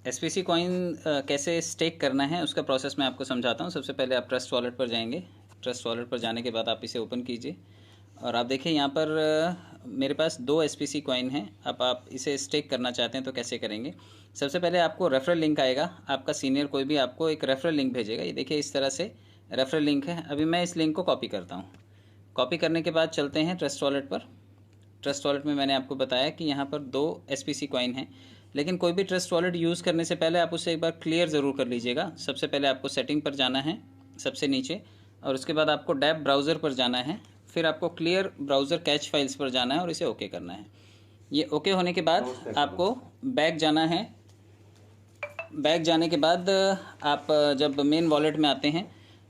SPC coin कैसे stake करना है उसका प्रोसेस मैं आपको समझाता हूँ। सबसे पहले आप ट्रस्ट वॉलेट पर जाएंगे। ट्रस्ट वॉलेट पर जाने के बाद आप इसे ओपन कीजिए और आप देखिए यहाँ पर मेरे पास 2 एसपीसी कॉइन हैं। अब आप इसे स्टेक करना चाहते हैं तो कैसे करेंगे। सबसे पहले आपको रेफरल लिंक आएगा, आपका सीनियर कोई भी आपको एक रेफरल लिंक भेजेगा। ये देखिए इस तरह से रेफरल लिंक है। अभी मैं इस लिंक को कॉपी करता हूँ। कॉपी करने के बाद चलते हैं ट्रस्ट वॉलेट पर। ट्रस्ट वॉलेट में मैंने आपको बताया कि यहाँ पर 2 एसपीसी कॉइन हैं, लेकिन कोई भी ट्रस्ट वॉलेट यूज़ करने से पहले आप उसे एक बार क्लियर ज़रूर कर लीजिएगा। सबसे पहले आपको सेटिंग पर जाना है सबसे नीचे, और उसके बाद आपको डैब ब्राउज़र पर जाना है, फिर आपको क्लियर ब्राउज़र कैच फाइल्स पर जाना है और इसे ओके करना है। ये ओके होने के बाद आपको बैक जाना है। बैक जाने के बाद आप जब मेन वॉलेट में आते हैं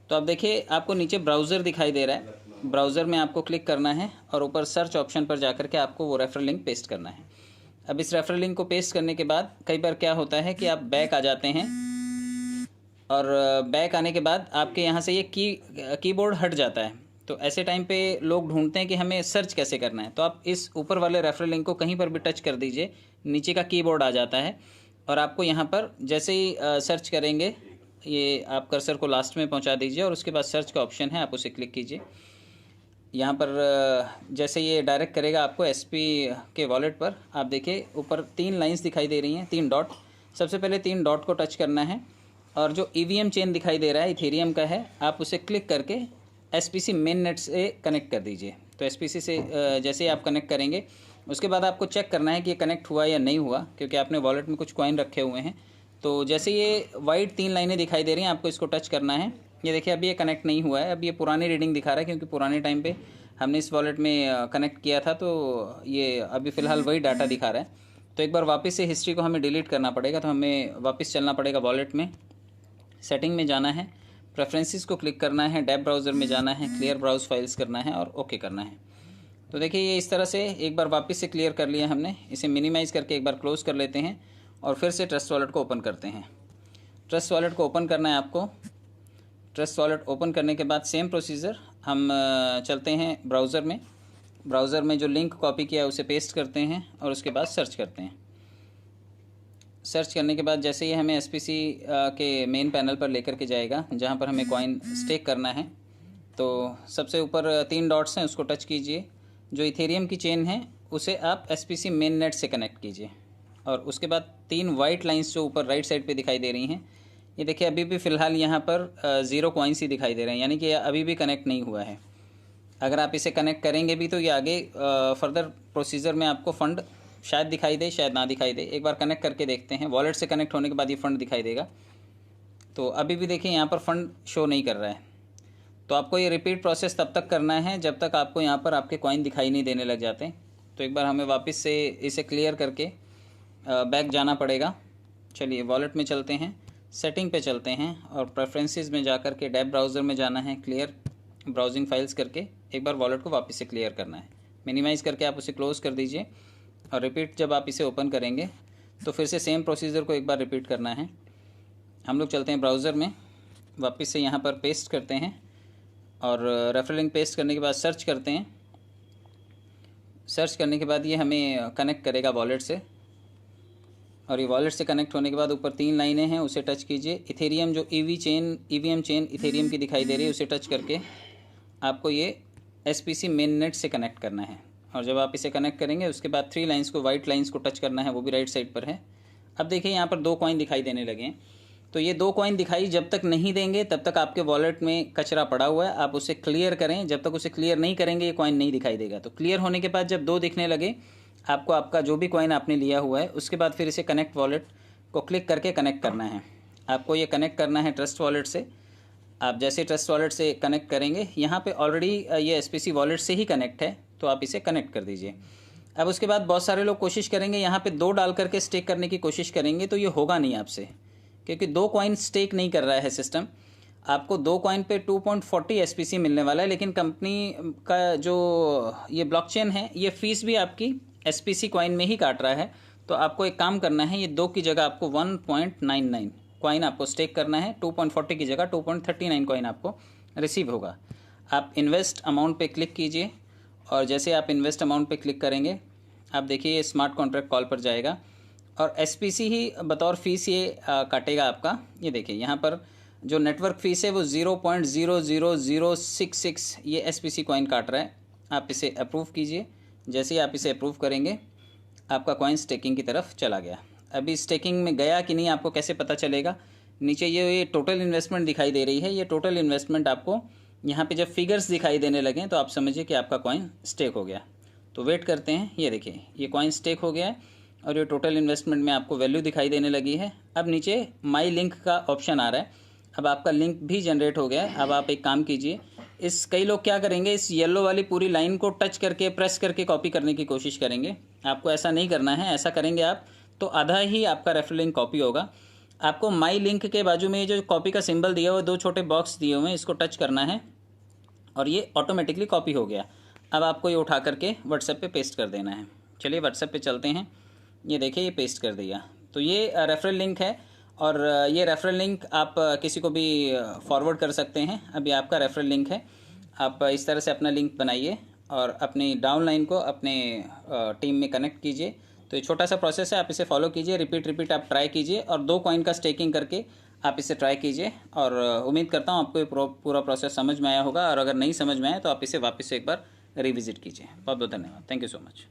तो आप देखिए आपको नीचे ब्राउज़र दिखाई दे रहा है। ब्राउज़र में आपको क्लिक करना है और ऊपर सर्च ऑप्शन पर जाकर के आपको वो रेफरल लिंक पेस्ट करना है। अब इस रेफरल लिंक को पेस्ट करने के बाद कई बार क्या होता है कि आप बैक आ जाते हैं और बैक आने के बाद आपके यहाँ से ये कीबोर्ड हट जाता है। तो ऐसे टाइम पे लोग ढूंढते हैं कि हमें सर्च कैसे करना है। तो आप इस ऊपर वाले रेफरल लिंक को कहीं पर भी टच कर दीजिए, नीचे का कीबोर्ड आ जाता है और आपको यहाँ पर जैसे ही सर्च करेंगे, ये आप कर्सर को लास्ट में पहुँचा दीजिए और उसके बाद सर्च का ऑप्शन है, आप उसे क्लिक कीजिए। यहाँ पर जैसे ये डायरेक्ट करेगा आपको एसपी के वॉलेट पर। आप देखिए ऊपर 3 लाइंस दिखाई दे रही हैं, 3 डॉट। सबसे पहले 3 डॉट को टच करना है और जो ईवीएम चेन दिखाई दे रहा है इथेरियम का है, आप उसे क्लिक करके एसपीसी मेन नेट से कनेक्ट कर दीजिए। तो एसपीसी से जैसे ही आप कनेक्ट करेंगे उसके बाद आपको चेक करना है कि ये कनेक्ट हुआ या नहीं हुआ, क्योंकि आपने वॉलेट में कुछ कॉइन रखे हुए हैं। तो जैसे ये वाइट 3 लाइनें दिखाई दे रही हैं, आपको इसको टच करना है। ये देखिए अभी ये कनेक्ट नहीं हुआ है, अभी ये पुरानी रीडिंग दिखा रहा है, क्योंकि पुराने टाइम पे हमने इस वॉलेट में कनेक्ट किया था। तो ये अभी फ़िलहाल वही डाटा दिखा रहा है। तो एक बार वापस से हिस्ट्री को हमें डिलीट करना पड़ेगा। तो हमें वापस चलना पड़ेगा वॉलेट में, सेटिंग में जाना है, प्रेफरेंसेस को क्लिक करना है, डैब ब्राउज़र में जाना है, क्लियर ब्राउज फाइल्स करना है और ओके करना है। तो देखिए ये इस तरह से एक बार वापस से क्लियर कर लिया हमने। इसे मिनिमाइज़ करके एक बार क्लोज़ कर लेते हैं और फिर से ट्रस्ट वॉलेट को ओपन करते हैं। ट्रस्ट वॉलेट को ओपन करना है आपको। ट्रस्ट वॉलेट ओपन करने के बाद सेम प्रोसीजर, हम चलते हैं ब्राउज़र में। ब्राउज़र में जो लिंक कॉपी किया है उसे पेस्ट करते हैं और उसके बाद सर्च करते हैं। सर्च करने के बाद जैसे ही हमें एसपीसी के मेन पैनल पर लेकर के जाएगा, जहाँ पर हमें कॉइन स्टेक करना है, तो सबसे ऊपर 3 डॉट्स हैं, उसको टच कीजिए। जो इथेरियम की चेन है उसे आप एसपीसी मेन नेट से कनेक्ट कीजिए और उसके बाद 3 वाइट लाइंस जो ऊपर राइट साइड पे दिखाई दे रही हैं, ये देखिए अभी भी फ़िलहाल यहाँ पर 0 कॉइन्स ही दिखाई दे रहे हैं, यानी कि अभी भी कनेक्ट नहीं हुआ है। अगर आप इसे कनेक्ट करेंगे भी तो ये आगे फर्दर प्रोसीजर में आपको फ़ंड शायद दिखाई दे, शायद ना दिखाई दे। एक बार कनेक्ट करके देखते हैं। वॉलेट से कनेक्ट होने के बाद ये फ़ंड दिखाई देगा। तो अभी भी देखिए यहाँ पर फ़ंड शो नहीं कर रहा है। तो आपको ये रिपीट प्रोसेस तब तक करना है जब तक आपको यहाँ पर आपके कॉइन दिखाई नहीं देने लग जाते। तो एक बार हमें वापस से इसे क्लियर करके बैक जाना पड़ेगा। चलिए वॉलेट में चलते हैं, सेटिंग पे चलते हैं और प्रेफरेंसेस में जाकर के डैब ब्राउज़र में जाना है, क्लियर ब्राउजिंग फाइल्स करके एक बार वॉलेट को वापस से क्लियर करना है। मिनिमाइज़ करके आप उसे क्लोज़ कर दीजिए और रिपीट जब आप इसे ओपन करेंगे तो फिर से सेम प्रोसीजर को एक बार रिपीट करना है। हम लोग चलते हैं ब्राउज़र में, वापस से यहाँ पर पेस्ट करते हैं और रेफरल लिंक पेस्ट करने के बाद सर्च करते हैं। सर्च करने के बाद ये हमें कनेक्ट करेगा वॉलेट से, और ये वॉलेट से कनेक्ट होने के बाद ऊपर 3 लाइनें हैं, उसे टच कीजिए। इथेरियम जो ईवीएम चेन इथेरियम की दिखाई दे रही है, उसे टच करके आपको ये एसपीसी मेन नेट से कनेक्ट करना है। और जब आप इसे कनेक्ट करेंगे उसके बाद 3 लाइंस को, वाइट लाइंस को टच करना है, वो भी राइट साइड पर है। अब देखिए यहाँ पर 2 कॉइन दिखाई देने लगे हैं। तो ये 2 कॉइन दिखाई जब तक नहीं देंगे तब तक आपके वॉलेट में कचरा पड़ा हुआ है, आप उसे क्लियर करें। जब तक उसे क्लियर नहीं करेंगे ये कॉइन नहीं दिखाई देगा। तो क्लियर होने के बाद जब 2 दिखने लगे आपको, आपका जो भी कॉइन आपने लिया हुआ है, उसके बाद फिर इसे कनेक्ट वॉलेट को क्लिक करके कनेक्ट करना है। आपको ये कनेक्ट करना है ट्रस्ट वॉलेट से। आप जैसे ट्रस्ट वॉलेट से कनेक्ट करेंगे, यहाँ पे ऑलरेडी ये एसपीसी वॉलेट से ही कनेक्ट है, तो आप इसे कनेक्ट कर दीजिए। अब उसके बाद बहुत सारे लोग कोशिश करेंगे यहाँ पे 2 डाल करके स्टेक करने की कोशिश करेंगे, तो ये होगा नहीं आपसे, क्योंकि 2 कॉइन स्टेक नहीं कर रहा है सिस्टम। आपको 2 कॉइन पे 2.40 एसपीसी मिलने वाला है, लेकिन कंपनी का जो ये ब्लॉकचेन है, ये फ़ीस भी आपकी एसपीसी कॉइन में ही काट रहा है। तो आपको एक काम करना है, ये 2 की जगह आपको 1.99 कॉइन आपको स्टेक करना है। 2.40 की जगह 2.39 कॉइन आपको रिसीव होगा। आप इन्वेस्ट अमाउंट पे क्लिक कीजिए और जैसे आप इन्वेस्ट अमाउंट पे क्लिक करेंगे, आप देखिए ये स्मार्ट कॉन्ट्रैक्ट कॉल पर जाएगा और एसपीसी ही बतौर फीस ये काटेगा आपका। ये देखिए यहाँ पर जो नेटवर्क फीस है वो 0.00066 ये एसपीसी कॉइन काट रहा है। आप इसे अप्रूव कीजिए। जैसे ही आप इसे अप्रूव करेंगे आपका कॉइन स्टेकिंग की तरफ चला गया। अभी स्टेकिंग में गया कि नहीं आपको कैसे पता चलेगा? नीचे ये टोटल इन्वेस्टमेंट दिखाई दे रही है। ये टोटल इन्वेस्टमेंट आपको यहाँ पे जब फिगर्स दिखाई देने लगें तो आप समझिए कि आपका कॉइन स्टेक हो गया। तो वेट करते हैं। ये देखिए ये कॉइन स्टेक हो गया है और ये टोटल इन्वेस्टमेंट में आपको वैल्यू दिखाई देने लगी है। अब नीचे माई लिंक का ऑप्शन आ रहा है। अब आपका लिंक भी जनरेट हो गया है। अब आप एक काम कीजिए, कई लोग क्या करेंगे, इस येलो वाली पूरी लाइन को टच करके प्रेस करके कॉपी करने की कोशिश करेंगे। आपको ऐसा नहीं करना है। ऐसा करेंगे आप तो आधा ही आपका रेफरल लिंक कॉपी होगा। आपको माई लिंक के बाजू में ये जो कॉपी का सिंबल दिया हुआ है, 2 छोटे बॉक्स दिए हुए हैं, इसको टच करना है और ये ऑटोमेटिकली कॉपी हो गया। अब आपको ये उठा करके व्हाट्सएप पे पेस्ट कर देना है। चलिए व्हाट्सएप पे चलते हैं। ये देखिए ये पेस्ट कर दिया। तो ये रेफरल लिंक है और ये रेफरल लिंक आप किसी को भी फॉरवर्ड कर सकते हैं। अभी आपका रेफरल लिंक है। आप इस तरह से अपना लिंक बनाइए और अपनी डाउनलाइन को अपने टीम में कनेक्ट कीजिए। तो ये छोटा सा प्रोसेस है, आप इसे फॉलो कीजिए। रिपीट आप ट्राई कीजिए और 2 कॉइन का स्टेकिंग करके आप इसे ट्राई कीजिए। और उम्मीद करता हूँ आपको ये पूरा प्रोसेस समझ में आया होगा। और अगर नहीं समझ में आया तो आप इसे वापस से एक बार रिविजिट कीजिए। बहुत बहुत धन्यवाद। Thank you so much.